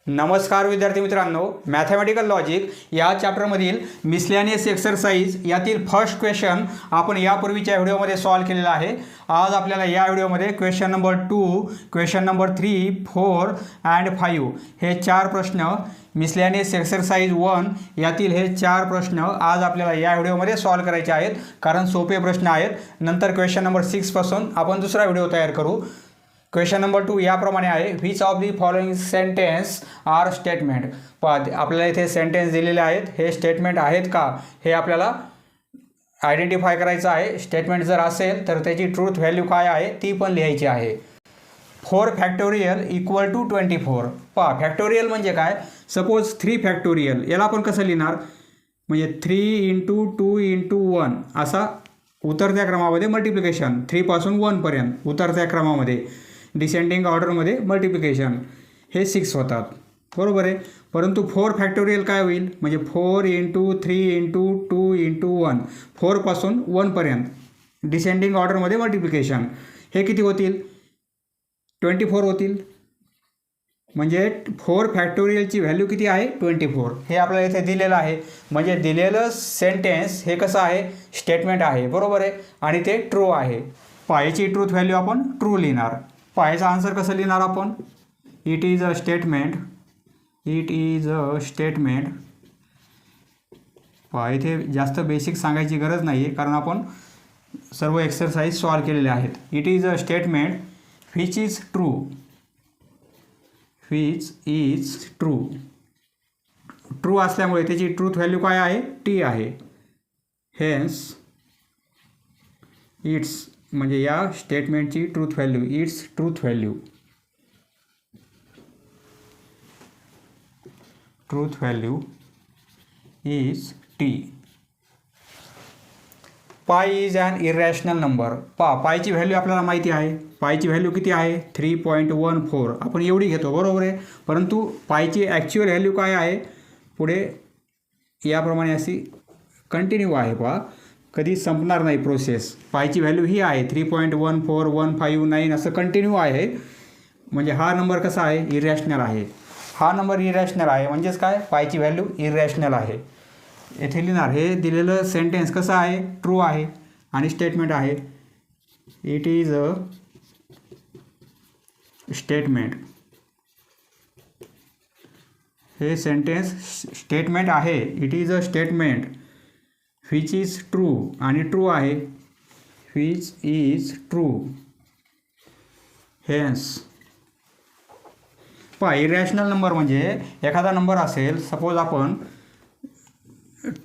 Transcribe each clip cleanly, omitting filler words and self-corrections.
नमस्कार विद्यार्थी मित्रांनो, मॅथमॅटिकल लॉजिक या चॅप्टरमधील मिसलेनियस एक्सरसाइज यातील फर्स्ट क्वेश्चन आपण यापूर्वीच्या व्हिडिओमध्ये सॉल्व केलेला आहे। आज आपल्याला या व्हिडिओमध्ये question number 2, question number 3, 4 and 5 हे 4 प्रश्न मिसलेनियस एक्सरसाइज 1 यातील हे 4 प्रश्न आज आपल्याला या व्हिडिओमध्ये सॉल्व करायचे आहेत, कारण सोपे प्रश्न आहेत। नंतर क्वेश्चन नंबर 6 पासून आपण दुसरा व्हिडिओ तयार करू। क्वेश्चन नंबर 2 याप्रमाणे आहे, which of the following sentence are statement. आपल्याला इथे सेंटेन्स दिलेले आहेत, हे स्टेटमेंट आहेत का हे आपल्याला आयडेंटिफाय करायचं आहे। स्टेटमेंट जर असेल तर त्याची ट्रूथ व्हॅल्यू काय आहे ती पण लिहायची आहे। 4 फॅक्टोरियल इक्वल टू 24। फॅक्टोरियल म्हणजे काय, सपोज 3 फॅक्टोरियल याला आपण कसं लिहिणार, म्हणजे 3 × 2 × 1 असा उतरत्या क्रमामध्ये मल्टिप्लिकेशन, 3 पासून 1 पर्यंत उतरत्या क्रमामध्ये डिसेंडिंग ऑर्डरमध्ये मल्टिप्लिकेशन हे 6 होतात, बरोबर आहे। परंतु 4 फॅक्टोरियल काय होईल, म्हणजे 4 × 3 × 2 × 1, 4 पासून 1 पर्यंत डिसेंडिंग ऑर्डरमध्ये मल्टिप्लिकेशन हे किती होतील, 24 होतील। म्हणजे 4 फॅक्टोरियलची व्हॅल्यू किती आहे, 24 हे आपल्याला इथे दिलेलं आहे। म्हणजे दिलेलं सेंटेन्स हे कसं आहे, स्टेटमेंट आहे, बरोबर आहे, आणि ते ट्रू आहे। याची ट्रूथ व्हॅल्यू आपण ट्रू लिहिणार। याचा आन्सर कसं लिहिणार आपण, it is a statement, it is a statement. इथे जास्त बेसिक सांगायची गरज नाही आहे, कारण आपण सर्व एक्सरसाइज सॉल्व केलेले आहेत। It is a statement which is true, which is true. True असल्यामुळे त्याची ट्रूथ व्हॅल्यू काय आहे, टी आहे। हेन्स इट्स, म्हणजे या स्टेटमेंटची truth value, it's truth value, truth value is T. Pi is an irrational number. पायची व्हॅल्यू आपल्याला माहिती आहे, पायची व्हॅल्यू किती आहे, 3.14 आपण एवढी घेतो, बरोबर आहे। परंतु पायची ॲक्च्युअल व्हॅल्यू काय आहे, पुढे याप्रमाणे अशी कंटिन्यू आहे, कधी संपणार नाही प्रोसेस। पायची व्हॅल्यू ही आहे 3.14159 असं कंटिन्यू आहे। म्हणजे हा नंबर कसा आहे, इरॅशनल आहे। हा नंबर इरॅशनल आहे म्हणजेच काय, पायची व्हॅल्यू इरॅशनल आहे। येथे लिहिणार, हे दिलेलं सेंटेन्स कसं आहे, ट्रू आहे आणि स्टेटमेंट आहे। इट इज अ स्टेटमेंट, हे सेंटेन्स स्टेटमेंट आहे। It is a statement which is true, आणि ट्रू आहे, which is true. Hence irrational number म्हणजे एखादा नंबर असेल, सपोज आपण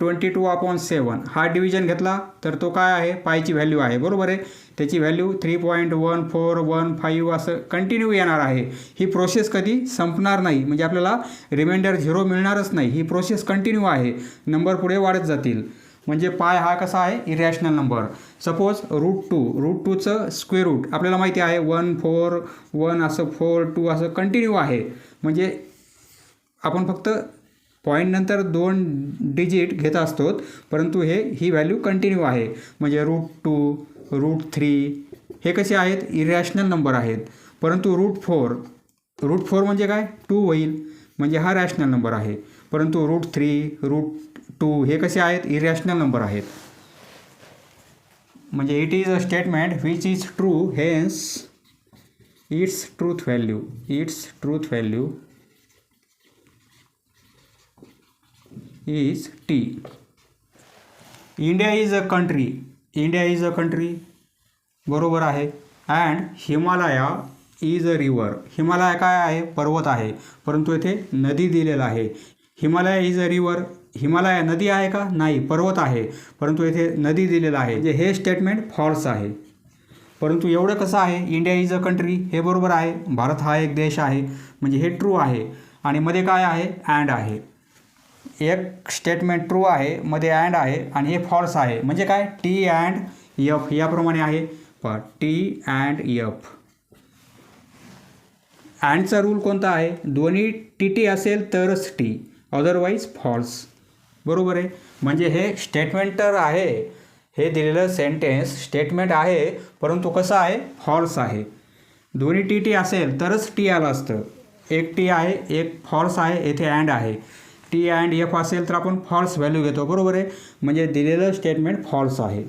22/7 हा डिव्हिजन घेतला तर तो काय आहे, पायची व्हॅल्यू आहे, बरोबर आहे। त्याची व्हॅल्यू 3.1415 असं कंटिन्यू येणार आहे। ही प्रोसेस कधी संपणार नाही, म्हणजे आपल्याला रिमाइंडर 0 मिळणारच नाही, ही प्रोसेस कंटिन्यू आहे, नंबर पुढे वाढत जातील। म्हणजे पाय हा कसा आहे, इरॅशनल नंबर। सपोज √2चं स्क्वेअर रूट आपल्याला माहिती आहे, 1 4 1 असं 4 2 असं कंटिन्यू आहे। म्हणजे आपण फक्त पॉईंटनंतर 2 डिजिट घेत असतो, परंतु ही व्हॅल्यू कंटिन्यू आहे। म्हणजे √2 √3 हे कसे आहेत, इरॅशनल नंबर आहेत। परंतु √4 म्हणजे काय, 2 होईल, म्हणजे हा रॅशनल नंबर आहे। परंतु √3 √2 हे कसे आहेत, इरॅशनल नंबर आहेत। म्हणजे it is a statement which is true, hence its truth value, it's truth value is T. India is a country, India is a country, बरोबर आहे। And Himalaya is a river, Himalaya काय आहे, पर्वत आहे, परंतु येथे नदी दिलेला आहे। Himalaya is a river, Himalaya नदी आहे का, नाही, पर्वत आहे, परंतु येथे नदी दिलेला आहे, म्हणजे हे स्टेटमेंट फॉल्स आहे। परंतु एवढं कसं आहे, इंडिया इज अ कंट्री हे बरोबर आहे, भारत हा एक देश आहे, म्हणजे हे ट्रू आहे। आणि मध्ये काय आहे, अँड आहे, एक स्टेटमेंट ट्रू आहे, मध्ये अँड आहे, आणि हे फॉल्स आहे। म्हणजे काय, टी अँड एफ याप्रमाणे आहे, टी अँड एफ। अँडचा रूल कोणता आहे, दोन्ही टी असेल तरच टी, अदरवाईज फॉल्स, बरोबर आहे। म्हणजे हे स्टेटमेंट तर आहे, हे दिलेलं सेंटेन्स स्टेटमेंट आहे, परंतु कसं आहे, फॉल्स आहे। दोन्ही टी असेल तरच टी आलं असतं, एक टी आहे, एक फॉल्स आहे, येथे अँड आहे. टी अँड एफ असेल तर आपण फॉल्स व्हॅल्यू घेतो, बरोबर आहे. म्हणजे दिलेलं स्टेटमेंट फॉल्स आहे.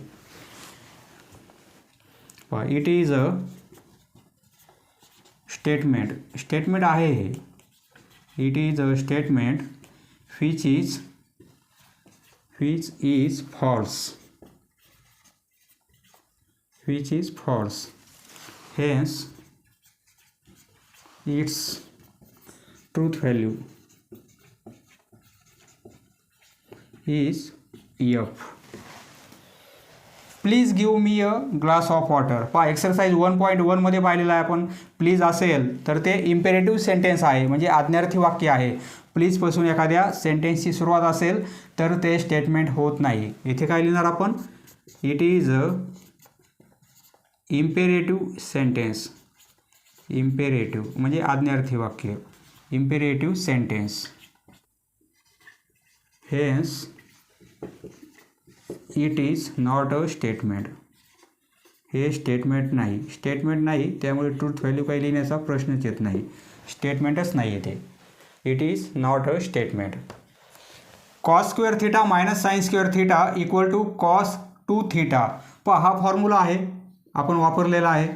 इट इज अ स्टेटमेंट आहे हे. It is a statement which is false. Hence its truth value is F. Please give me a glass of water. Exercise 1.1 मध्ये पाहिलेलं आहे आपण. प्लीज असेल तर ते इम्पेरेटिव्ह सेंटेन्स आहे, म्हणजे आज्ञार्थी वाक्य आहे. प्लीजपासून एखाद्या सेंटेन्सची सुरुवात असेल तर ते स्टेटमेंट होत नाही. इथे काय लिहिणार आपण? It is a imperative sentence. Imperative म्हणजे आज्ञार्थी वाक्य. Imperative sentence. Hence it is not a statement. हे स्टेटमेंट नाही, त्यामुळे ट्रूथ व्हॅल्यू काही लिहिण्याचा प्रश्नच येत नाही. स्टेटमेंटच नाही येते. It is not a statement. Cos square theta minus sine square theta equal to cos 2 theta. हा फॉर्म्युला आहे, आपण वापरलेला आहे.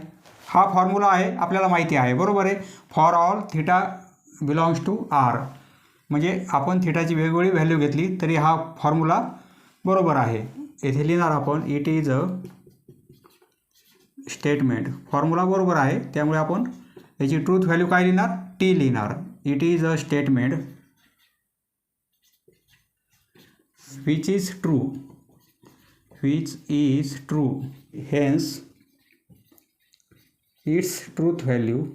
हा फॉर्म्युला आहे, आपल्याला माहिती आहे, बरोबर आहे. For all theta belongs to R. म्हणजे आपण थिटाची वेगवेगळी व्हॅल्यू घेतली तरी हा फॉर्म्युला बरोबर आहे. येथे लिहिणार आपण it is a statement. Formula बरोबर आहे, त्यामुळे आपण याची ट्रूथ व्हॅल्यू काय लिहिणार? टी लिहिणार. It is a statement which is true. Hence its truth value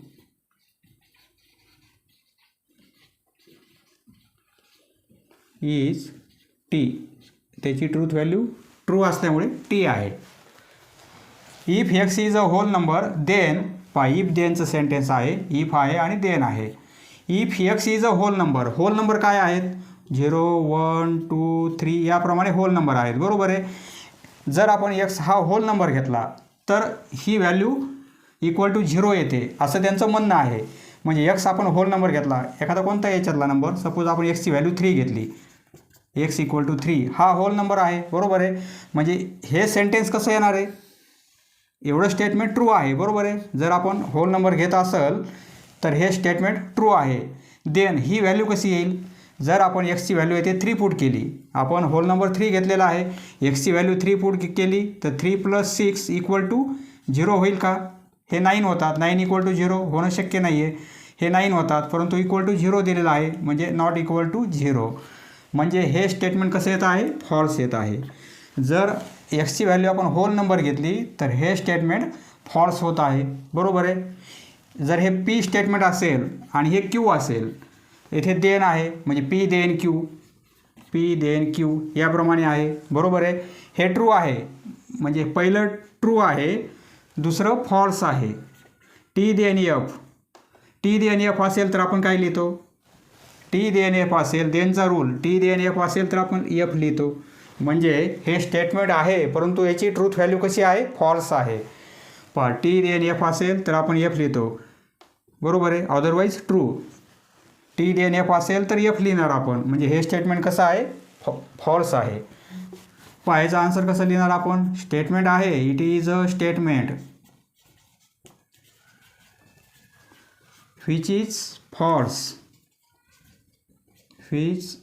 is t. त्याची ट्रूथ व्हॅल्यू ट्रू असल्यामुळे टी आहे. If x is a whole number then. If देनचं सेंटेन्स आहे. इफ आहे आणि देन आहे. If x is a whole number काय आहेत? 0, 1, 2, 3 याप्रमाणे होल नंबर आहेत, बरोबर आहे. जर आपण एक्स हा होल नंबर घेतला तर ही व्हॅल्यू इक्वल टू 0 येते, असं त्यांचं म्हणणं आहे. म्हणजे एक्स आपण होल नंबर घेतला, एखादा कोणता याच्यातला नंबर, सपोज आपण एक्सची व्हॅल्यू 3 घेतली, एक्स इक्वल टू 3 हा होल नंबर आहे, बरोबर आहे. म्हणजे हे सेंटेन्स कसं येणार आहे? एवढं स्टेटमेंट ट्रू आहे, बरोबर आहे. जर आपण होल नंबर घेत असेल तर हे स्टेटमेंट ट्रू आहे. देन ही व्हॅल्यू कशी येईल? जर आपण एक्सची व्हॅल्यू येते 3 पुट केली, आपण होल नंबर 3 घेतलेला आहे, एक्सची व्हॅल्यू 3 पुट केली तर 3 + 6 इक्वल टू 0 होईल का? हे 9 होतात. 9 इक्वल टू 0 होणं शक्य नाही आहे. हे 9 होतात, परंतु इक्वल टू 0 दिलेलं आहे, म्हणजे नॉट इक्वल टू 0. म्हणजे हे स्टेटमेंट कसं येत आहे? फॉल्स येत आहे. जर एक्सची व्हॅल्यू आपण होल नंबर घेतली तर हे स्टेटमेंट फॉल्स होत आहे, बरोबर आहे. जर हे पी स्टेटमेंट असेल आणि हे क्यू असेल, येथे देन आहे म्हणजे पी देन क्यू याप्रमाणे आहे, बरोबर आहे. हे ट्रू आहे म्हणजे पहिलं ट्रू आहे, दुसरं फॉल्स आहे. टी देन एफ असेल तर आपण काय लिहितो? टी देन एफ असेल, देनचा रूल. टी देन एफ असेल तर आपण एफ लिहितो. म्हणजे हे स्टेटमेंट आहे, परंतु याची ट्रूथ व्हॅल्यू कशी आहे? फॉल्स आहे. टी देन एफ असेल तर आपण एफ लिहितो, बरोबर आहे. Otherwise true. T then F असेल तर एफ लिहिणार आपण, म्हणजे हे स्टेटमेंट कसं आहे? फॉल्स आहे. याचा आन्सर कसं लिहिणार आपण? स्टेटमेंट आहे. It is a statement which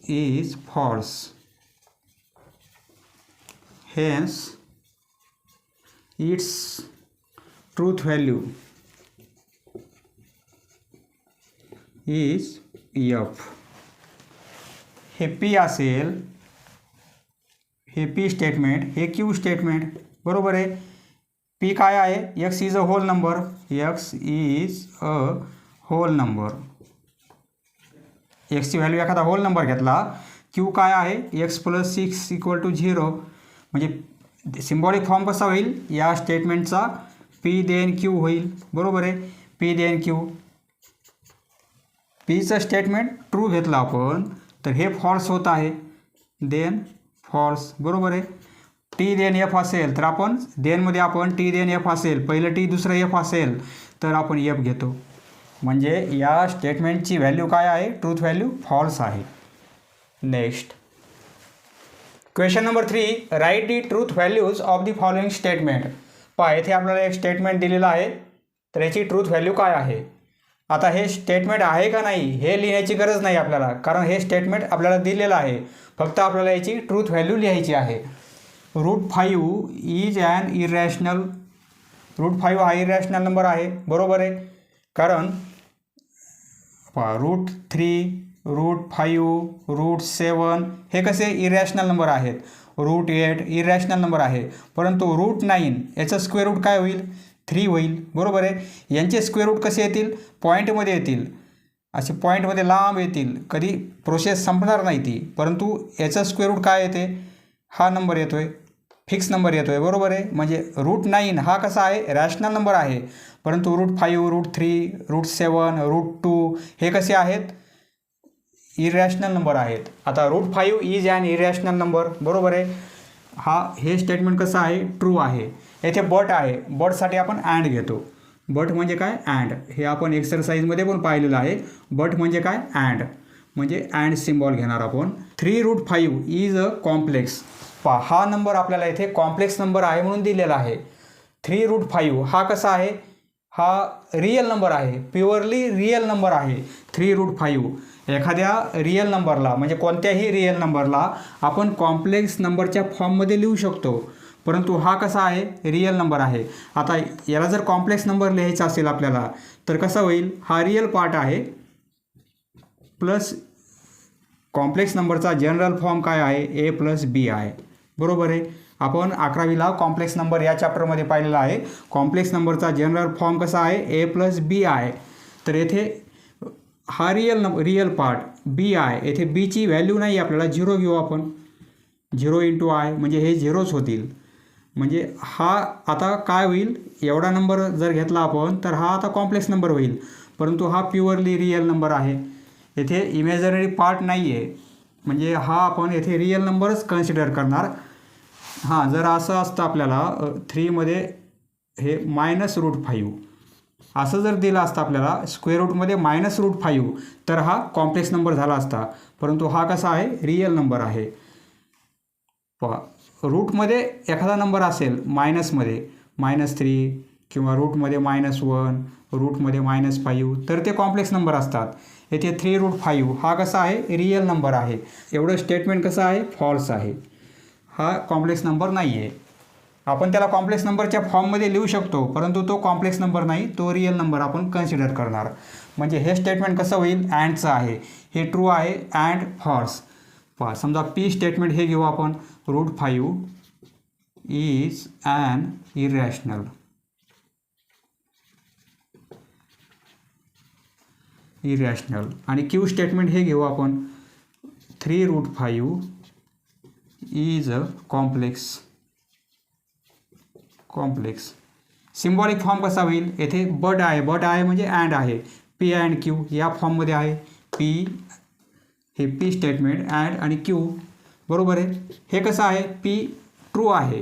is false. Hence its truth value is F. हे पी असेल, हे पी स्टेटमेंट, हे क्यू स्टेटमेंट, बरोबर आहे. पी काय आहे? X is a whole number. एक्सची व्हॅल्यू एखादा होल नंबर घेतला. क्यू काय आहे? X + 6 equal to 0. म्हणजे सिम्बॉलिक फॉर्म कसा होईल या स्टेटमेंटचा? पी देन क्यू होईल, बरोबर आहे. P then Q. पीचं स्टेटमेंट ट्रू घेतलं आपण तर हे फॉल्स होत आहे. देन फॉल्स, बरोबर आहे. टी देन एफ असेल तर आपण देनमध्ये आपण टी देन एफ असेल, पहिलं टी दुसरं एफ असेल तर आपण एफ घेतो. म्हणजे या स्टेटमेंटची व्हॅल्यू काय आहे, ट्रूथ व्हॅल्यू फॉल्स आहे. Next question number 3, write the truth values of the following statement. पहा येथे आपल्याला एक स्टेटमेंट दिलेलं आहे, तर याची ट्रूथ व्हॅल्यू काय आहे. आता हे स्टेटमेंट आहे का नाही हे लिहायची गरज नाही आपल्याला, कारण हे स्टेटमेंट आपल्याला दिलेलं आहे. फक्त आपल्याला याची ट्रूथ व्हॅल्यू लिहायची आहे. √5 इज ॲन इरॅशनल. √5 हा इरॅशनल नंबर आहे, बरोबर आहे. कारण √3, √5, √7 हे कसे इरॅशनल नंबर आहेत. √8 इरॅशनल नंबर आहे. परंतु √9 याचं स्क्वेअर रूट काय होईल, 3 होईल, बरोबर आहे. यांचे स्क्वेअर रूट कसे येतील, पॉईंटमध्ये येतील, असे पॉईंटमध्ये लांब येतील. कधी प्रोसेस संपणार नाही ती. परंतु याचं स्क्वेअर रूट काय येते, हा नंबर येतोय, फिक्स नंबर येतोय, बरोबर आहे. म्हणजे √9 हा कसा आहे, रॅशनल नंबर आहे. परंतु √5, √3, √7, √2 हे कसे आहेत, इरॅशनल नंबर आहेत. आता √5 इज ॲन इरॅशनल नंबर, बरोबर आहे. हे स्टेटमेंट कसं आहे, ट्रू आहे. येथे बट आहे, बटसाठी आपण अँड घेतो. बट म्हणजे काय, अँड. हे आपण एक्सरसाइजमध्ये पण पाहिलेलं आहे. बट म्हणजे काय, अँड, म्हणजे अँड सिम्बॉल घेणार आपण. 3√5 इज अ कॉम्प्लेक्स. पहा हा नंबर आपल्याला इथे कॉम्प्लेक्स नंबर आहे म्हणून दिलेला आहे. 3√5 हा कसा आहे, हा रिअल नंबर आहे, प्युअरली रिअल नंबर आहे. 3√5 एखाद्या रिअल नंबरला म्हणजे कोणत्याही रिअल नंबरला आपण कॉम्प्लेक्स नंबरच्या फॉर्ममध्ये लिहू शकतो. परंतु हा कसा आहे, रिअल नंबर आहे. आता याला जर कॉम्प्लेक्स नंबर लिहायचा असेल आपल्याला तर कसं होईल, हा रिअल पार्ट आहे प्लस कॉम्प्लेक्स नंबरचा जनरल फॉर्म काय आहे, A+B आहे, बरोबर आहे. आपण 11वीला कॉम्प्लेक्स नंबर या चॅप्टरमध्ये पाहिलेला आहे. कॉम्प्लेक्स नंबरचा जनरल फॉर्म कसा आहे, A+B आहे. तर येथे हा रिअल पार्ट B आहे. येथे बीची व्हॅल्यू नाही, आपल्याला 0 घेऊ आपण. 0 × I म्हणजे हे झिरोच होतील. म्हणजे हा आता काय होईल, एवढा नंबर जर घेतला आपण तर हा आता कॉम्प्लेक्स नंबर होईल. परंतु हा प्युअरली रिअल नंबर आहे. येथे इमॅजिनरी पार्ट नाही आहे, म्हणजे हा आपण येथे रिअल नंबरच कन्सिडर करणार. हां, जर असं असतं आपल्याला 3मध्ये हे -√5 असं जर दिलं असतं आपल्याला, स्क्वेअर रूटमध्ये -√5 तर हा कॉम्प्लेक्स नंबर झाला असता. परंतु हा कसा आहे, रिअल नंबर आहे. पहा रूटमध्ये एखादा नंबर असेल मायनसमध्ये -3 किंवा रूटमध्ये -1, रूटमध्ये -5 तर ते कॉम्प्लेक्स नंबर असतात. येथे 3√5 हा कसा आहे, रिअल नंबर आहे. एवढं स्टेटमेंट कसं आहे, फॉल्स आहे. हा कॉम्प्लेक्स नंबर नाही आहे. आपण त्याला कॉम्प्लेक्स नंबरच्या फॉर्ममध्ये लिहू शकतो, परंतु तो कॉम्प्लेक्स नंबर नाही, तो रिअल नंबर आपण कन्सिडर करणार. म्हणजे हे स्टेटमेंट कसं होईल, अँडचं आहे. हे ट्रू आहे, अँड फॉल्स. पहा समजा P स्टेटमेंट हे घेऊ आपण. √5 इज ॲन इरॅशनल. आणि Q स्टेटमेंट हे घेऊ आपण. 3√5 is a complex. Symbolic form कसा होईल, येथे बट आहे म्हणजे अँड आहे. P अँड Q या फॉर्ममध्ये आहे. हे P स्टेटमेंट अँड आणि Q, बरोबर आहे. हे कसं आहे, P ट्रू आहे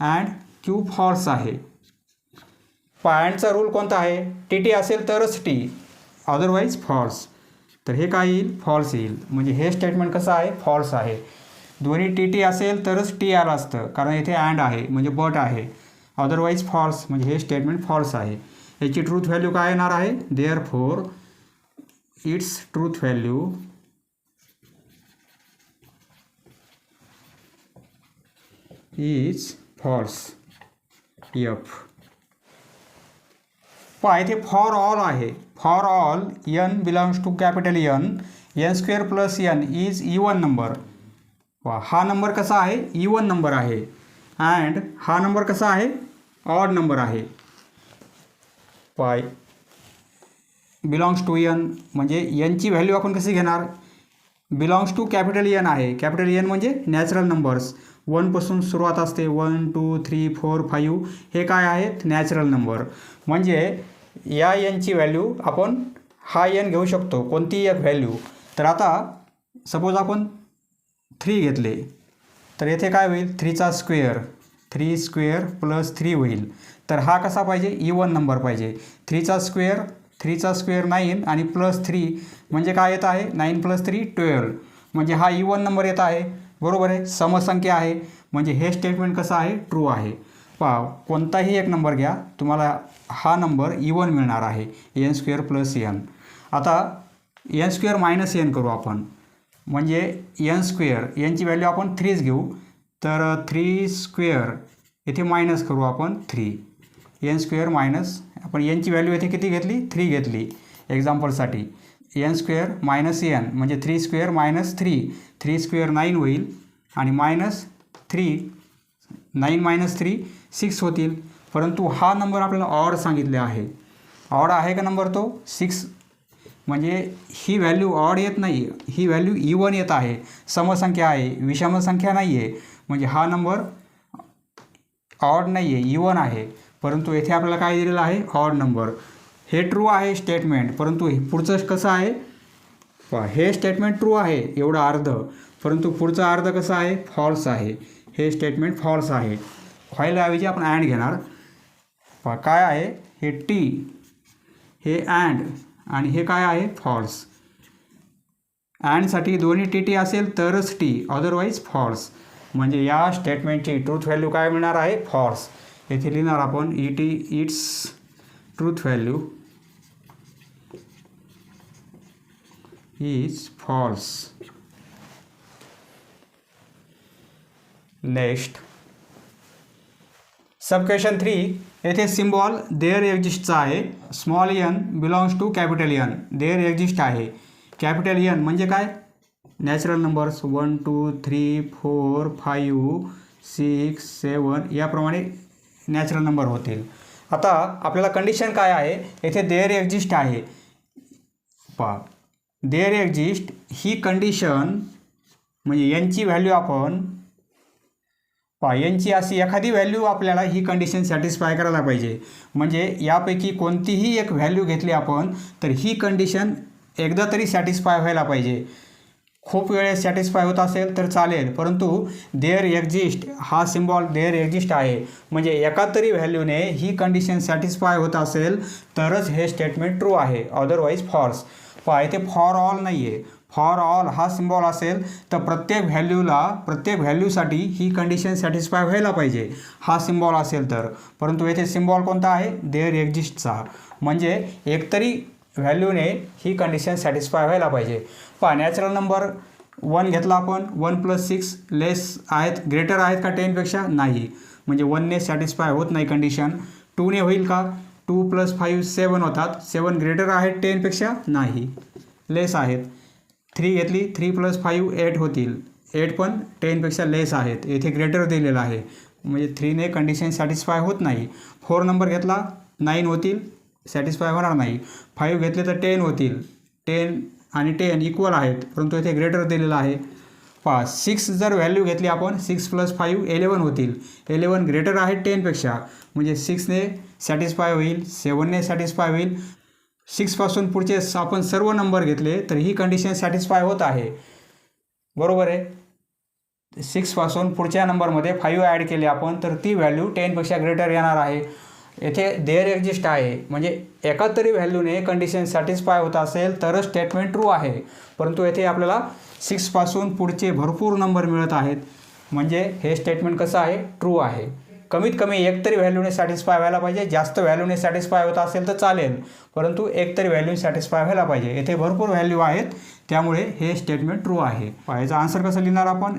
अँड Q फॉल्स आहे. अँडचा रूल कोणता आहे, TT असेल तरच T, अदरवाईज फॉल्स. तर हे काय येईल, फॉल्स येईल. म्हणजे हे स्टेटमेंट कसं आहे, फॉल्स आहे. दोन्ही TT असेल तरच T आलं असतं, कारण इथे अँड आहे म्हणजे बट आहे. अदरवाईज फॉल्स, म्हणजे हे स्टेटमेंट फॉल्स आहे. याची ट्रूथ व्हॅल्यू काय येणार आहे, therefore it's truth value is false. F. पहा इथे फॉर ऑल आहे. For all n belongs to capital n² + n is even number. हा नंबर कसा आहे, इवन नंबर आहे. अँड हा नंबर कसा आहे, ऑड नंबर आहे. बिलॉंग्स टू n म्हणजे nची व्हॅल्यू आपण कशी घेणार, बिलॉंग्स टू कॅपिटल N आहे. कॅपिटल N म्हणजे नॅचरल नंबर्स. 1 पासून सुरुवात असते. 1, 2, 3, 4, 5 हे काय आहेत, नॅचरल नंबर. म्हणजे या nची व्हॅल्यू आपण हा n घेऊ शकतो, कोणतीही एक व्हॅल्यू. तर आता सपोज आपण 3 घेतले तर येथे काय होईल, 3चा स्क्वेअर, 3² + 3 होईल. तर हा कसा पाहिजे, इवन नंबर पाहिजे. 3चा स्क्वेअर 3चा स्क्वेअर 9 आणि +3 म्हणजे काय येत आहे 9 + 3 12 म्हणजे हा इवन नंबर येत आहे. बरोबर आहे, समसंख्या आहे म्हणजे हे स्टेटमेंट कसं आहे ट्रू आहे. पहा कोणताही एक नंबर घ्या तुम्हाला हा नंबर इवन मिळणार आहे n² + n. आता n² - n करू आपण म्हणजे n² यांची व्हॅल्यू आपण 3च घेऊ तर 3² येथे मायनस करू आपण 3 n² आपण यांची व्हॅल्यू येथे किती घेतली 3 घेतली एक्झाम्पलसाठी n² - n म्हणजे 3² - 3 3² 9 होईल आणि -3 9 - 3 6 होतील. परंतु हा नंबर आपल्याला ऑड सांगितले आहे. ऑड आहे का नंबर तो 6 म्हणजे ही व्हॅल्यू ऑड येत नाही, ही व्हॅल्यू इवन येत आहे. समसंख्या आहे, विषम संख्या नाही आहे म्हणजे हा नंबर ऑड नाही आहे इवन आहे. परंतु येथे आपल्याला काय दिलेलं आहे ऑड नंबर. हे ट्रू आहे स्टेटमेंट. परंतु पुढचं कसं आहे पहा हे स्टेटमेंट ट्रू आहे एवढं अर्ध, परंतु पुढचं अर्ध कसं आहे फॉल्स आहे. हे स्टेटमेंट फॉल्स आहे. व्हाईलऐवजी आपण अँड घेणार. पहा काय आहे हे टी हे अँड आणि हे काय आहे फॉल्स. अँडसाठी दोन्ही टी असेल तरच टी अदरवाईज फॉल्स म्हणजे या स्टेटमेंटची ट्रूथ व्हॅल्यू काय मिळणार आहे फॉल्स. येथे लिहिणार आपण it's truth value is false. Next sub question 3 येथे सिम्बॉल देअर एक्झिस्टचा आहे. Small n belongs to capital N. There exist आहे. कॅपिटल N म्हणजे काय नॅचरल नंबर्स 1 2 3 4 5 6 7 याप्रमाणे नॅचरल नंबर होतील. आता आपल्याला कंडिशन काय आहे येथे देअर एक्झिस्ट आहे. पहा देअर एक्झिस्ट ही कंडिशन म्हणजे यांची व्हॅल्यू आपण पहा यांची अशी एखादी व्हॅल्यू आपल्याला ही कंडिशन सॅटिस्फाय करायला पाहिजे. म्हणजे यापैकी कोणतीही एक व्हॅल्यू घेतली आपण तर ही कंडिशन एकदा तरी सॅटिस्फाय व्हायला पाहिजे. खूप वेळेस सॅटिस्फाय होत असेल तर चालेल, परंतु देअर एक्झिस्ट हा सिम्बॉल देअर एक्झिस्ट आहे म्हणजे एका तरी व्हॅल्यूने ही कंडिशन सॅटिस्फाय होत असेल तरच हे स्टेटमेंट ट्रू आहे, अदरवाईज फॉल्स. पहा इथे फॉर ऑल नाही आहे. फॉर ऑल हा सिम्बॉल असेल तर प्रत्येक व्हॅल्यूसाठी ही कंडिशन सॅटिस्फाय व्हायला पाहिजे हा सिम्बॉल असेल तर. परंतु येथे सिम्बॉल कोणता आहे देअर एक्झिस्टचा म्हणजे एकतरी व्हॅल्यूने ही कंडिशन सॅटिस्फाय व्हायला पाहिजे. पहा नॅचरल नंबर 1 घेतला आपण 1 + 6 लेस आहेत ग्रेटर आहेत का 10पेक्षा नाही म्हणजे 1ने सॅटिस्फाय होत नाही कंडिशन. 2ने होईल का 2 + 5 7 होतात 7 ग्रेटर आहेत 10पेक्षा नाही लेस आहेत. 3 घेतली 3 + 5 8 होतील 8 पण 10पेक्षा लेस आहेत. येथे ग्रेटर दिलेलं आहे म्हणजे 3ने कंडिशन सॅटिस्फाय होत नाही. 4 नंबर घेतला 9 होतील सॅटिस्फाय होणार नाही. 5 घेतले तर 10 होतील 10 आणि 10 इक्वल आहेत परंतु येथे ग्रेटर दिलेलं आहे. पहा 6 जर व्हॅल्यू घेतली आपण 6 + 5 11 होतील 11 ग्रेटर आहेत 10पेक्षा म्हणजे 6ने सॅटिस्फाय होईल 7ने सॅटिस्फाय होईल. 6 पासून पुढचे आपण सर्व नंबर घेतले तर ही कंडिशन सॅटिस्फाय होत आहे. बरोबर आहे. 6 पासून पुढच्या नंबरमध्ये 5 ॲड केले आपण तर ती व्हॅल्यू 10पेक्षा ग्रेटर येणार आहे. येथे देअर एक्झिस्ट आहे म्हणजे एका तरी व्हॅल्यूने कंडिशन सॅटिस्फाय होत असेल तरच स्टेटमेंट ट्रू आहे. परंतु येथे आपल्याला 6 पासून पुढचे भरपूर नंबर मिळत आहेत म्हणजे हे स्टेटमेंट कसं आहे ट्रू आहे. कमीत कमी एक तरी व्हॅल्यूने सॅटिस्फाय व्हायला पाहिजे. जास्त व्हॅल्यूने सॅटिस्फाय होत असेल तर चालेल परंतु एक तरी व्हॅल्यू सॅटिस्फाय व्हायला पाहिजे. येथे भरपूर व्हॅल्यू आहेत त्यामुळे हे स्टेटमेंट ट्रू आहे. याचा आन्सर कसं लिहिणार आपण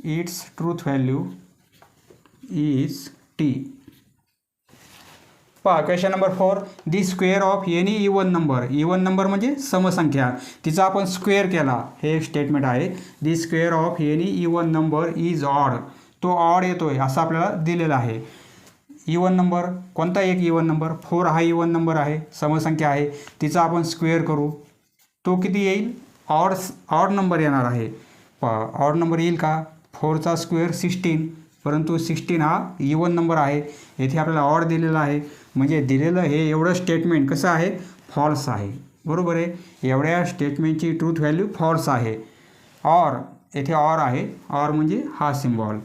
it's truth value is T. पहा question number 4 the square of any even number. Even number म्हणजे समसंख्या तिचा आपण स्क्वेअर केला हे एक स्टेटमेंट आहे. The square of any even number is odd. तो ऑड येतोय असं आपल्याला दिलेलं आहे. इवन नंबर कोणता एक इवन नंबर 4 हा इवन नंबर आहे समसंख्या आहे तिचा आपण स्क्वेअर करू तो किती येईल ऑड नंबर येणार आहे. पहा ऑड नंबर येईल का 4चा स्क्वेअर 16 परंतु 16 हा इवन नंबर आहे. येथे आपल्याला ऑड दिलेला आहे म्हणजे दिलेलं हे एवढं स्टेटमेंट कसं आहे फॉल्स आहे. बरोबर आहे. एवढ्या स्टेटमेंटची ट्रूथ व्हॅल्यू फॉल्स आहे. ऑर येथे ऑर आहे. ऑर म्हणजे हा symbol.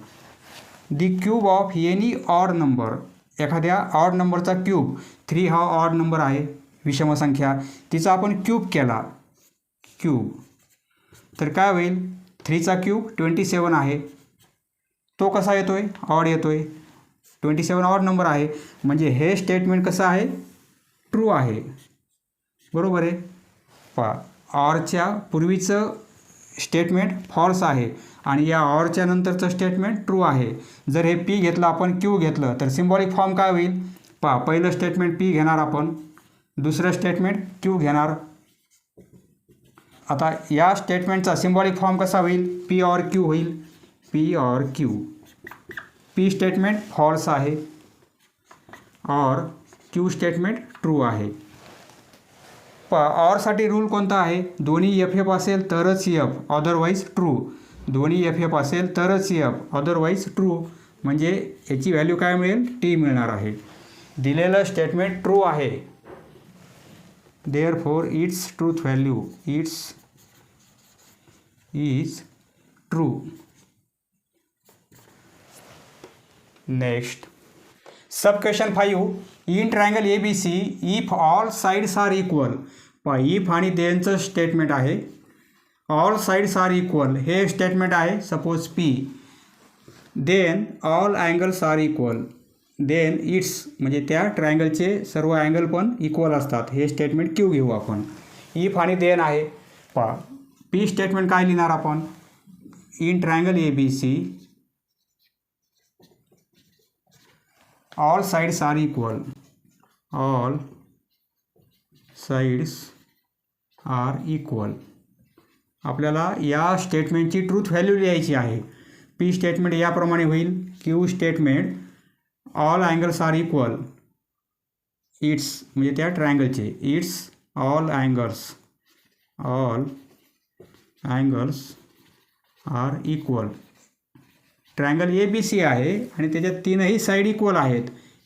The cube of any odd number एखाद्या ऑड नंबरचा क्यूब, 3 हा ऑड नंबर आहे, विषम संख्या, तिचा आपण क्यूब केला, क्यूब, तर काय होईल? 3चा क्यूब 27 आहे. तो कसा येतोय? ऑड येतोय. 27 ऑड नंबर आहे, म्हणजे हे स्टेटमेंट कसं आहे? ट्रू आहे. बरोबर आहे. पहा, ऑरच्या पूर्वीचं स्टेटमेंट फॉल्स आहे आणि या ऑरच्या नंतरचं स्टेटमेंट ट्रू आहे. जर हे पी घेतलं आपण, क्यू घेतलं, तर सिम्बॉलिक फॉर्म काय होईल? पहा, पहिलं स्टेटमेंट पी घेणार आपण, दुसरं स्टेटमेंट क्यू घेणार. आता या स्टेटमेंटचा सिम्बॉलिक फॉर्म कसा होईल? पी ऑर क्यू होईल, P or Q. P statement false आहे और क्यू स्टेटमेंट ट्रू आहे. ऑरसाठी रूल कोणता आहे? दोन्ही एफ एफ असेल तरच एफ, अदरवाईज ट्रू. दोन्ही एफ एफ असेल तरच एफ, अदरवाईज ट्रू. म्हणजे याची व्हॅल्यू काय मिळेल? टी मिळणार आहे. दिलेलं स्टेटमेंट ट्रू आहे, therefore it's truth value is true. Next, sub question 5. In triangle ABC if all sides are equal. पहा, इफ आणि देनचं स्टेटमेंट आहे. ऑल साइड्स आर इक्वल हे स्टेटमेंट आहे, suppose P. Then all angles are equal. Then its म्हणजे त्या ट्रायंगलचे सर्व angle पण इक्वल असतात, हे स्टेटमेंट Q घेऊ आपण. इफ आणि देन आहे. पहा, P स्टेटमेंट काय लिहिणार आपण? In triangle ABC all sides are equal, all sides are equal. आपल्याला या स्टेटमेंटची ट्रूथ व्हॅल्यू लिहायची आहे. पी स्टेटमेंट याप्रमाणे होईल. Q statement all angles are equal, it's म्हणजे त्या ट्रायंगलचे, it's all angles are equal. Triangle ABC आहे आणि त्याच्यात तीनही साईड इक्वल आहेत.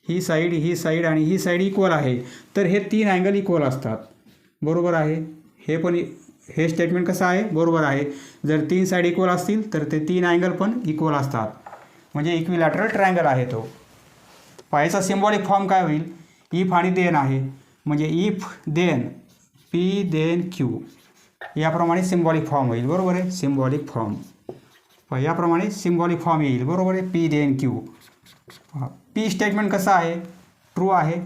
ही साईड आणि ही साईड इक्वल आहे, तर हे 3 अँगल इक्वल असतात. बरोबर आहे. हे स्टेटमेंट कसं आहे? बरोबर आहे. जर 3 साईड इक्वल असतील तर ते 3 अँगल पण इक्वल असतात, म्हणजे इक्विलॅटरल ट्रायंगल आहे तो. पायाचा सिम्बॉलिक फॉर्म काय होईल? इफ आणि देन आहे, म्हणजे if then P then Q, याप्रमाणे सिम्बॉलिक फॉर्म होईल. बरोबर आहे. सिम्बॉलिक फॉर्म याप्रमाणे सिम्बॉलिक फॉर्म येईल. बरोबर आहे. P then Q. P statement कसं आहे? ट्रू आहे.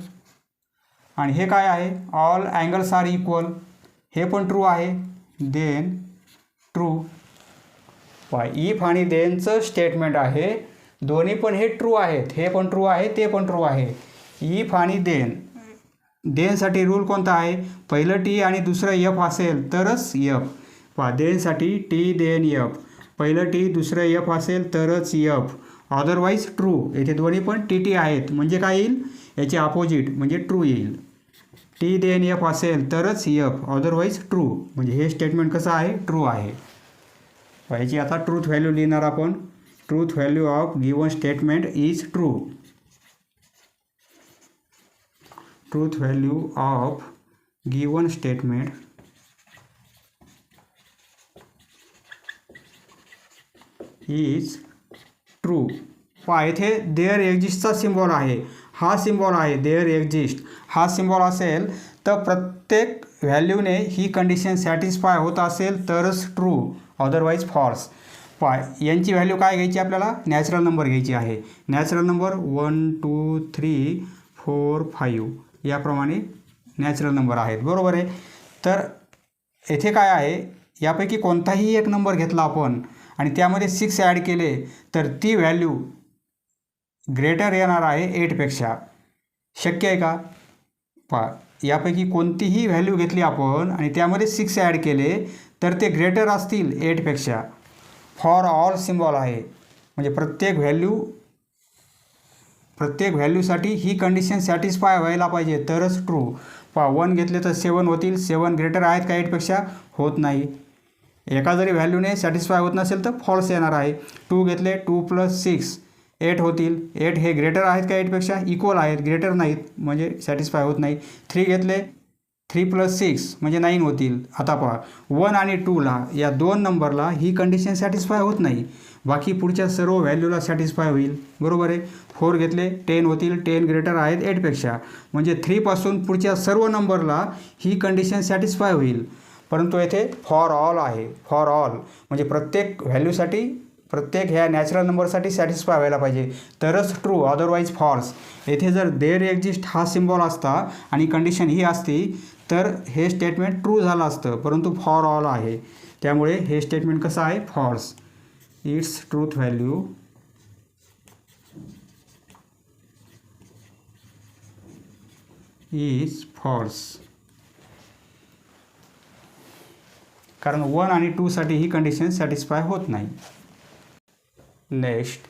आणि हे काय आहे? ऑल अँगल्स आर इक्वल, हे पण ट्रू आहे. Then true. इफ आणि देनचं स्टेटमेंट आहे, दोन्ही पण हे ट्रू आहेत. हे पण ट्रू आहे, ते पण ट्रू आहे. इफ आणि देनसाठी रूल कोणता आहे? पहिलं टी आणि दुसरं एफ असेल तरच एफ. देनसाठी टी देन एफ, पहिलं टी दुसरं एफ असेल तरच एफ, अदरवाईज ट्रू. येथे दोन्ही पण टी आहेत, म्हणजे काय येईल? याचे अपोजिट म्हणजे ट्रू येईल. टी देन एफ असेल तरच एफ, अदरवाईज ट्रू. म्हणजे हे स्टेटमेंट कसं आहे? ट्रू आहे. याची आता ट्रूथ व्हॅल्यू लिहिणार आपण. Truth value of given statement is true. Truth value of given statement is true. पहा, येथे देअर एक्झिस्टचा सिम्बॉल आहे, हा सिम्बॉल आहे देअर एक्झिस्ट. हा सिम्बॉल असेल तर प्रत्येक व्हॅल्यूने ही कंडिशन सॅटिस्फाय होत असेल तरच ट्रू, अदरवाईज फॉल्स. पहा, यांची व्हॅल्यू काय घ्यायची आपल्याला? नॅचरल नंबर घ्यायची आहे. नॅचरल नंबर 1 2 3 4 5 याप्रमाणे नॅचरल नंबर आहेत. बरोबर आहे. तर येथे काय आहे? यापैकी कोणताही एक नंबर घेतला आपण आणि त्यामध्ये 6 ॲड केले तर ती व्हॅल्यू ग्रेटर येणार आहे 8पेक्षा. शक्य आहे का? पहा, यापैकी कोणतीही व्हॅल्यू घेतली आपण आणि त्यामध्ये 6 ॲड केले तर ते ग्रेटर असतील 8पेक्षा. फॉर ऑल सिम्बॉल आहे, म्हणजे प्रत्येक व्हॅल्यूसाठी ही कंडिशन सॅटिस्फाय व्हायला पाहिजे तरच ट्रू. पहा, 1 घेतले तर 7 होतील. 7 ग्रेटर आहेत का 8पेक्षा? होत नाही. एका जरी व्हॅल्यूने सॅटिस्फाय होत नसेल तर फॉल्स येणार आहे. 2 घेतले, 2 + 6 8 होतील. 8 हे ग्रेटर आहेत का 8पेक्षा? इक्वल आहेत, ग्रेटर नाहीत, म्हणजे सॅटिस्फाय होत नाही. 3 घेतले, 3 + 6 म्हणजे 9 होतील. आता पहा, 1 आणि 2ला, या 2 नंबरला ही कंडिशन सॅटिस्फाय होत नाही, बाकी पुढच्या सर्व व्हॅल्यूला सॅटिस्फाय होईल, बरोबर आहे. 4 घेतले 10 होतील, 10 ग्रेटर आहेत 8पेक्षा, म्हणजे 3 पासून पुढच्या सर्व नंबरला ही कंडिशन सॅटिस्फाय होईल. परंतु येथे फॉर ऑल आहे, फॉर ऑल म्हणजे प्रत्येक व्हॅल्यूसाठी, प्रत्येक ह्या नॅचरल नंबरसाठी सॅटिस्फाय व्हायला पाहिजे तरच ट्रू, अदरवाईज फॉल्स. येथे जर देअर एक्झिस्ट हा सिम्बॉल असता आणि कंडिशन ही असती तर हे स्टेटमेंट ट्रू झालं असतं, परंतु फॉर ऑल आहे त्यामुळे हे स्टेटमेंट कसं आहे, false. Its truth value is false, कारण 1 आणि 2 साठी ही कंडिशन सॅटिस्फाय होत नाही. Next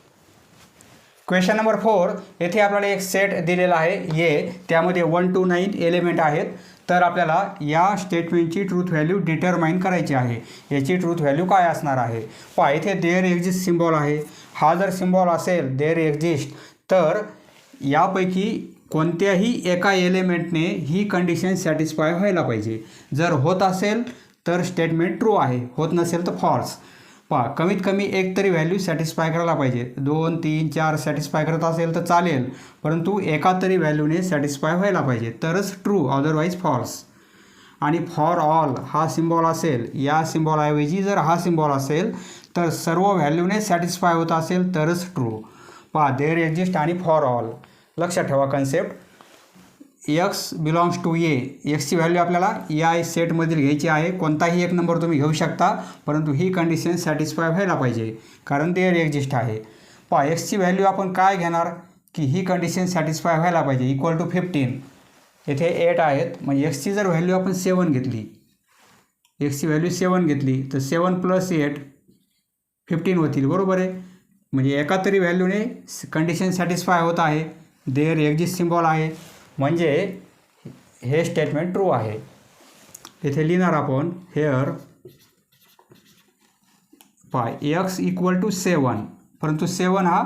question number 4. येथे आपल्याला एक सेट दिलेला आहे ए, त्यामध्ये 1 to 9 एलिमेंट आहेत. तर आपल्याला या स्टेटमेंटची ट्रूथ व्हॅल्यू डिटरमाइन करायची आहे. याची ट्रूथ व्हॅल्यू काय असणार आहे, पहा इथे देअर एक्झिस्ट सिम्बॉल आहे. हा जर सिम्बॉल असेल देअर एक्झिस्ट तर यापैकी कोणत्याही एका एलिमेंटने ही कंडिशन सॅटिस्फाय व्हायला पाहिजे. जर होत असेल तर स्टेटमेंट ट्रू आहे, होत नसेल तर फॉल्स. पहा कमीत कमी एक तरी व्हॅल्यू सॅटिस्फाय करायला पाहिजे. 2, 3, 4 सॅटिस्फाय करत असेल तर चालेल, परंतु एका तरी व्हॅल्यूने सॅटिस्फाय व्हायला पाहिजे तरच ट्रू, अदरवाईज फॉल्स. आणि फॉर ऑल हा सिम्बॉल असेल, या सिम्बॉलऐवजी जर हा सिम्बॉल असेल तर सर्व व्हॅल्यूने सॅटिस्फाय होत असेल तरच ट्रू. पहा देअर एक्झिस्ट आणि फॉर ऑल, लक्षात ठेवा concept. X belongs to A, एक्सची व्हॅल्यू आपल्याला या सेटमधील घ्यायची आहे. कोणताही एक नंबर तुम्ही घेऊ शकता, परंतु ही कंडिशन सॅटिस्फाय व्हायला पाहिजे कारण देअर एक्झिस्ट आहे. पहा एक्सची व्हॅल्यू आपण काय घेणार की ही कंडिशन सॅटिस्फाय व्हायला पाहिजे, इक्वल टू 15. येथे 8 आहेत, म्हणजे एक्सची जर व्हॅल्यू आपण 7 घेतली, एक्सची व्हॅल्यू 7 घेतली तर 7 + 8 15 होतील, बरोबर आहे. म्हणजे एका तरी व्हॅल्यूने कंडिशन सॅटिस्फाय होत आहे. देअर एक्झिस्ट सिम्बॉल आहे म्हणजे हे स्टेटमेंट ट्रू आहे. इथे लिहिणार आपण हेअर पाय एक्स इक्वल टू 7, परंतु 7 हा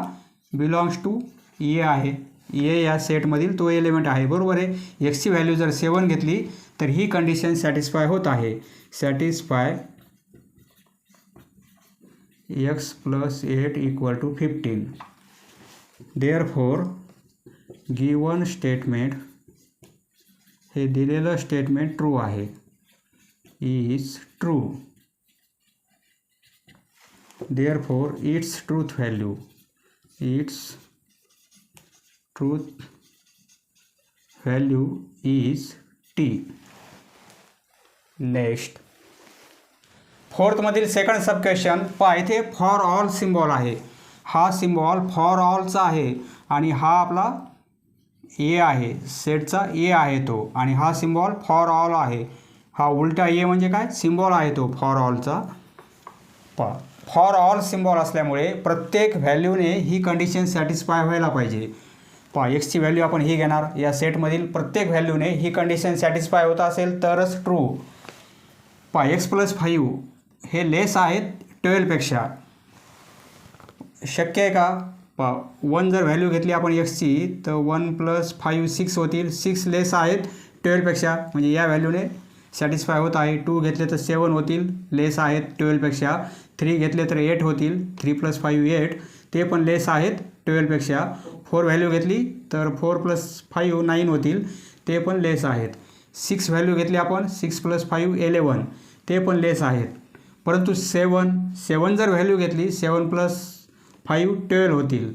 बिलॉंग्स टू ए आहे. ए या सेटमधील तो एलिमेंट आहे, बरोबर आहे. एक्सची व्हॅल्यू जर 7 घेतली तर ही कंडिशन सॅटिस्फाय होत आहे. Satisfy x + 8 = 15. Therefore given statement, हे दिलेलं स्टेटमेंट ट्रू आहे, is true. Therefore it's truth value, it's truth value is T. Next 4थमधील सेकंड सब क्वेश्चन पहा, इथे फॉर ऑल सिम्बॉल आहे. हा सिम्बॉल फॉर ऑलचा आहे आणि हा आपला ए आहे, सेटचा ए आहे तो, आणि हा सिम्बॉल फॉर ऑल आहे. हा उलटा ए म्हणजे काय, सिम्बॉल आहे तो फॉर ऑलचा. पहा फॉर ऑल सिम्बॉल असल्यामुळे प्रत्येक व्हॅल्यूने ही कंडिशन सॅटिस्फाय व्हायला पाहिजे. पहा एक्सची व्हॅल्यू आपण ही घेणार, या सेटमधील प्रत्येक व्हॅल्यूने ही कंडिशन सॅटिस्फाय होत असेल तरच ट्रू. पहा एक्स + 5 हे लेस आहेत 12पेक्षा, शक्य आहे का. पहा 1 जर व्हॅल्यू घेतली आपण एक्सची तर 1 + 5 6 होतील, 6 लेस आहेत 12पेक्षा, म्हणजे या व्हॅल्यूने सॅटिस्फाय होत आहे. 2 घेतले तर 7 होतील, लेस आहेत 12पेक्षा. 3 घेतले तर 8 होतील, 3 + 5 8, ते पण लेस आहेत 12पेक्षा. 4 व्हॅल्यू घेतली तर 4 + 5 9 होतील, ते पण लेस आहेत. 6 व्हॅल्यू घेतली आपण, 6 + 5 11, ते पण लेस आहेत. परंतु 7 जर व्हॅल्यू घेतली, 7 + 5 12 होतील.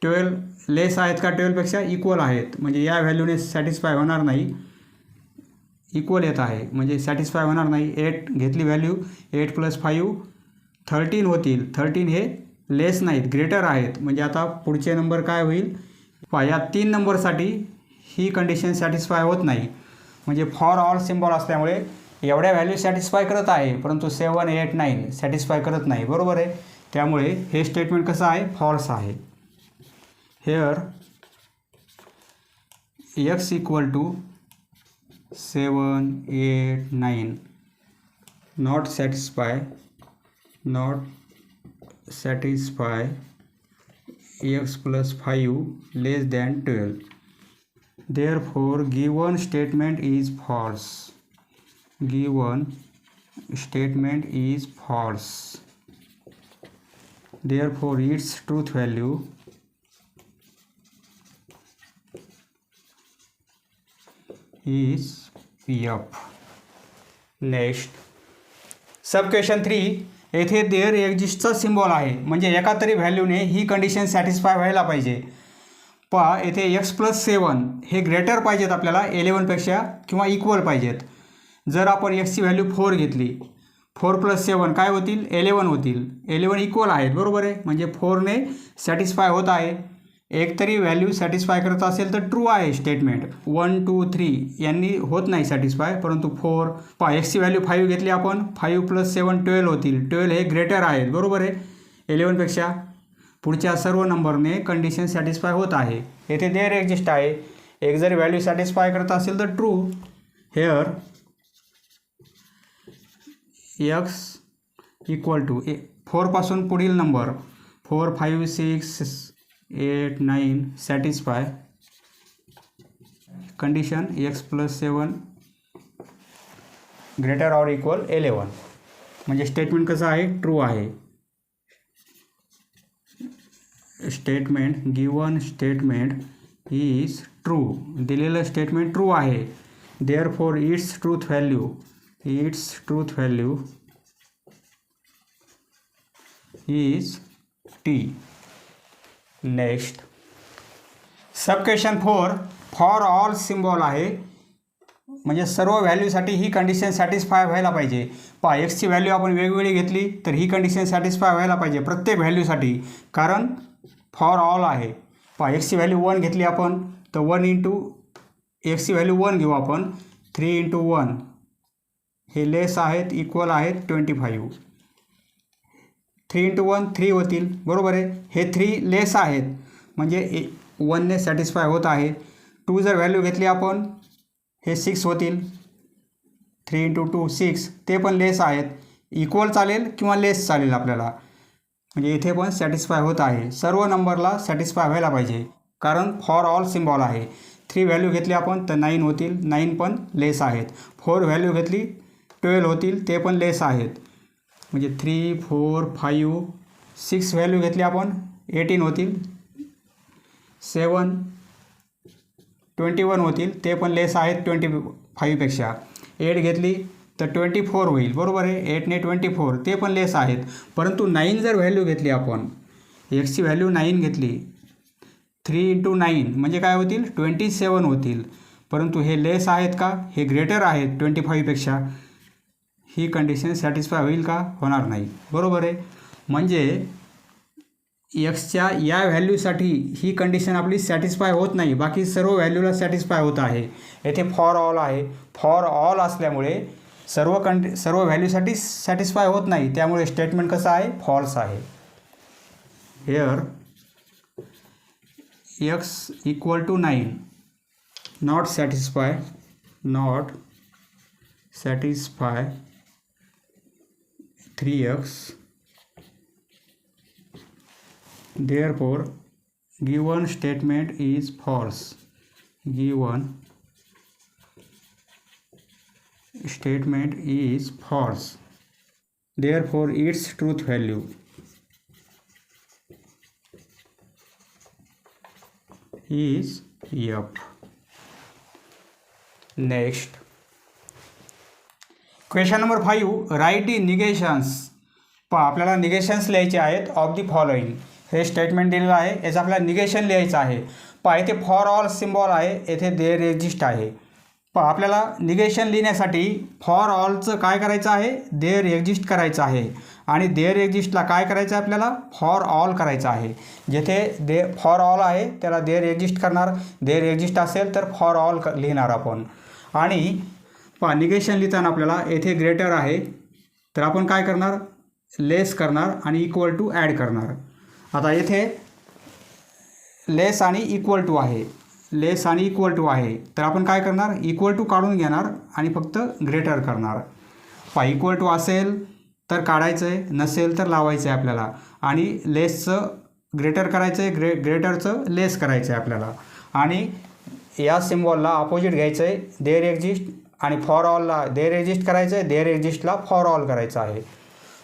12 लेस आहेत का 12पेक्षा, इक्वल आहेत, म्हणजे या व्हॅल्यूने सॅटिस्फाय होणार नाही. इक्वल येत आहे म्हणजे सॅटिस्फाय होणार नाही. 8 घेतली व्हॅल्यू, 8 + 5 13 होतील, 13 हे लेस नाहीत, ग्रेटर आहेत, म्हणजे आता पुढचे नंबर काय होईल. पहा या 3 नंबरसाठी ही कंडिशन सॅटिस्फाय होत नाही. म्हणजे फॉर ऑल सिम्बॉल असल्यामुळे एवढ्या व्हॅल्यू सॅटिस्फाय करत आहे, परंतु 7 8 9 सॅटिस्फाय करत नाही, बरोबर आहे. त्यामुळे हे स्टेटमेंट कसं आहे, फॉल्स आहे. Here X equal to 7 8 9 not satisfy x + 5 less than 12. Therefore given statement is false, given statement is false. therefore its truth value is F. Next sub question 3. येथे देअर एक्झिस्टचा सिम्बॉल आहे, म्हणजे एका तरी व्हॅल्यूने ही condition satisfy व्हायला पाहिजे. पहा येथे x+7 हे ग्रेटर पाहिजेत आपल्याला 11पेक्षा किंवा इक्वल पाहिजेत. जर आपण एक्सची व्हॅल्यू 4 घेतली, 4+7 काय होतील 11 होतील. 11 इक्वल आहेत बरोबर आहे, म्हणजे 4ने सॅटिस्फाय होत आहे. एक तरी व्हॅल्यू सॅटिस्फाय करत असेल तर ट्रू आहे स्टेटमेंट. 1 2 3 यांनी होत नाही सॅटिस्फाय, परंतु 4 पहा एक्सची व्हॅल्यू 5 घेतली आपण, 5+7 12 होतील. 12 हे ग्रेटर आहेत बरोबर आहे 11पेक्षा. पुढच्या सर्व नंबरने कंडिशन सॅटिस्फाय होत आहे. येथे देअर एक्झिस्ट आहे, एक जर व्हॅल्यू सॅटिस्फाय करत असेल तर true. Here x equal to 4 पासून पुढील नंबर 4 5 6 8 9 satisfy condition x+7 greater or equal 11, म्हणजे स्टेटमेंट कसं आहे ट्रू आहे. Statement given statement is true, दिलेलं स्टेटमेंट ट्रू आहे. Therefore it's truth value is t. Next sub question 4. For all symbol आहे, म्हणजे सर्व व्हॅल्यूसाठी ही कंडिशन सॅटिस्फाय व्हायला पाहिजे. पहा एक्सची व्हॅल्यू आपण वेगवेगळी घेतली तर ही कंडिशन सॅटिस्फाय व्हायला पाहिजे प्रत्येक व्हॅल्यूसाठी, कारण फॉर ऑल आहे. पहा एक्सची व्हॅल्यू 1 घेतली आपण तर 1 इंटू एक्सची व्हॅल्यू 1 घेऊ आपण. 3 इंटू 1 हे लेस आहेत इक्वल आहेत 25. 3 इंटू 1 3 होतील बरोबर आहे. हे 3 लेस आहेत, म्हणजे 1ने सॅटिस्फाय होत आहे. 2 जर व्हॅल्यू घेतली आपण हे 6 होतील. 3 इंटू 2 6, ते पण लेस आहेत. इक्वल चालेल किंवा लेस चालेल आपल्याला, म्हणजे इथे पण सॅटिस्फाय होत आहे. सर्व नंबरला सॅटिस्फाय व्हायला पाहिजे, कारण फॉर ऑल सिम्बॉल आहे. 3 व्हॅल्यू घेतली आपण तर 9 होतील, 9 पण लेस आहेत. 4 व्हॅल्यू घेतली 12 होतील, ते पण लेस आहेत. म्हणजे 3 4 5 6 व्हॅल्यू घेतली आपण 18 होतील. 7 21 होतील, ते पण लेस आहेत 25पेक्षा. 8 घेतली तर 24 होईल बरोबर आहे. 8ने 24 ते पण लेस आहेत. परंतु 9 जर व्हॅल्यू घेतली आपण, एक्सची व्हॅल्यू 9 घेतली, 3 इंटू 9 म्हणजे काय होतील 27 होतील. परंतु हे लेस आहेत का, हे ग्रेटर आहेत 25पेक्षा. ही कंडिशन सॅटिस्फाय होईल का, होणार नाही बरोबर आहे. म्हणजे एक्सच्या या व्हॅल्यूसाठी ही कंडिशन आपली सॅटिस्फाय होत नाही, बाकी सर्व व्हॅल्यूला सॅटिस्फाय होत आहे. येथे फॉर ऑल आहे, फॉर ऑल असल्यामुळे सर्व व्हॅल्यूसाठी सॅटिस्फाय होत नाही, त्यामुळे स्टेटमेंट कसं आहे फॉल्स आहे. Here x equal to 9 not satisfy 3x, therefore given statement is false. Given statement is false, therefore its truth value is F. Next question number 5. Write the negations. पहा आपल्याला negations लिहायचे आहेत of the following. हे statement दिलेलं आहे, याचं आपल्याला negation लिहायचं आहे. पहा इथे फॉर ऑल सिम्बॉल आहे, येथे देअर एक्झिस्ट आहे. पहा आपल्याला निगेशन लिहिण्यासाठी फॉर ऑलचं काय करायचं आहे, देअर एक्झिस्ट करायचं आहे. आणि देअर एक्झिस्टला काय करायचं आहे आपल्याला, फॉर ऑल करायचं आहे. जेथे फॉर ऑल आहे त्याला देअर एक्झिस्ट करणार, देअर एक्झिस्ट असेल तर फॉर ऑल लिहिणार आपण. आणि पहा निगेशन लिहिताना आपल्याला येथे ग्रेटर आहे तर आपण काय करणार, लेस करणार आणि इक्वल टू ॲड करणार. आता येथे लेस आणि इक्वल टू आहे, लेस आणि इक्वल टू आहे तर आपण काय करणार, इक्वल टू काढून घेणार आणि फक्त ग्रेटर करणार. पहा इक्वल टू असेल तर काढायचं आहे, नसेल तर लावायचं आहे आपल्याला. आणि लेसचं ग्रेटर करायचं आहे, ग्रेटरचं लेस करायचं आहे आपल्याला. आणि या सिम्बॉलला अपोजिट घ्यायचं आहे, देअर एक्झिस्ट, आणि फॉर ऑलला देअर एक्झिस्ट करायचं आहे, देअर एक्झिस्टला फॉर ऑल करायचं आहे.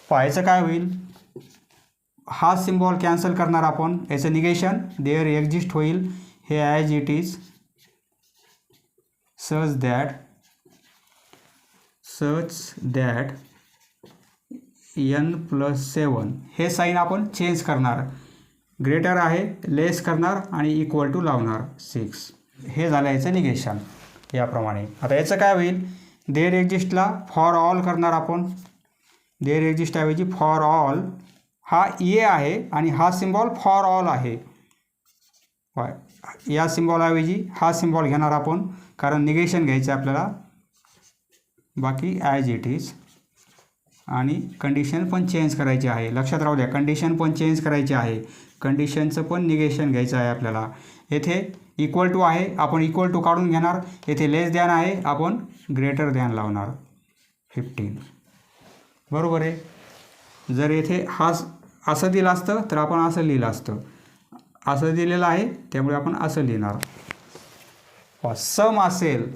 पाहायचं काय होईल, हा सिम्बॉल कॅन्सल करणार आपण, याचं निगेशन देअर एक्झिस्ट होईल हे as it is such that n+7 हे साईन आपण चेंज करणार, ग्रेटर आहे लेस करणार आणि इक्वल टू लावणार 6. हे झालं याचं निगेशन याप्रमाणे. आता याचं काय होईल, देअर एक्झिस्टला फॉर ऑल करणार आपण, देअर एक्झिस्ट ऐवजी फॉर ऑल, हा ए आहे आणि हा सिम्बॉल फॉर ऑल आहे. या सिम्बॉलऐवजी हा सिम्बॉल घेणार आपण, कारण निगेशन घ्यायचं आहे आपल्याला, बाकी ॲज इट इज. आणि कंडिशन पण चेंज करायची आहे, लक्षात राहू द्या, कंडिशन पण चेंज करायची आहे, कंडिशनचं पण निगेशन घ्यायचं आहे आपल्याला. येथे इक्वल टू आहे, आपण इक्वल टू काढून घेणार, येथे लेस दॅन आहे, आपण ग्रेटर दॅन लावणार 15. बरोबर आहे. जर येथे हा असं दिलं असतं तर आपण असं लिहिलं असतं, असं दिलेलं आहे त्यामुळे आपण असं लिहिणार. सम असेल,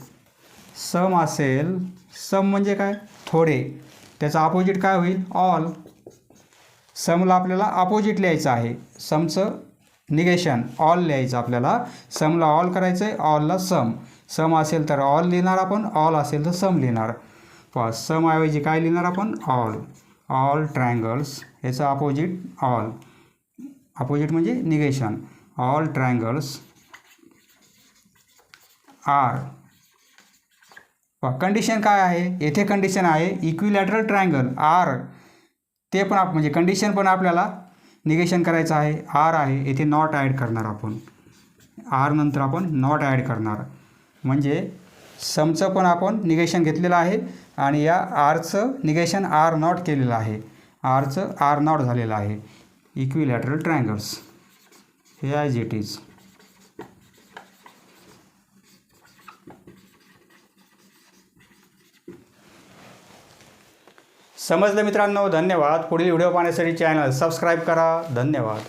सम म्हणजे काय, थोडे, त्याचं अपोजिट काय होईल, ऑल. समला आपल्याला अपोजिट लिहायचं आहे, समचं निगेशन ऑल लिहायचं आपल्याला, समला ऑल करायचं आहे, ऑलला सम. सम असेल तर ऑल लिहिणार आपण, ऑल असेल तर सम लिहिणार. समऐवजी काय लिहिणार आपण, ऑल ट्रायंगल्स, याचं अपोजिट ऑल, अपोजिट म्हणजे negation, all triangles are. Condition काय आहे, येथे कंडिशन आहे इक्विलॅटरल ट्रायंगल आर, ते पण म्हणजे कंडिशन पण आपल्याला निगेशन करायचं आहे. आर आहे, येथे नॉट ॲड करणार आपण, आर नंतर आपण नॉट ॲड करणार, म्हणजे समचं पण आपण निगेशन घेतलेलं आहे आणि या आरचं निगेशन आर नॉट केलेलं आहे, आरचं आर नॉट झालेलं आहे. इक्विलॅटरल ट्रायंगल्स हे ॲज इट इज. समजलं मित्रांनो, धन्यवाद. पुढील व्हिडिओ पाहण्यासाठी चॅनल सबस्क्राईब करा. धन्यवाद.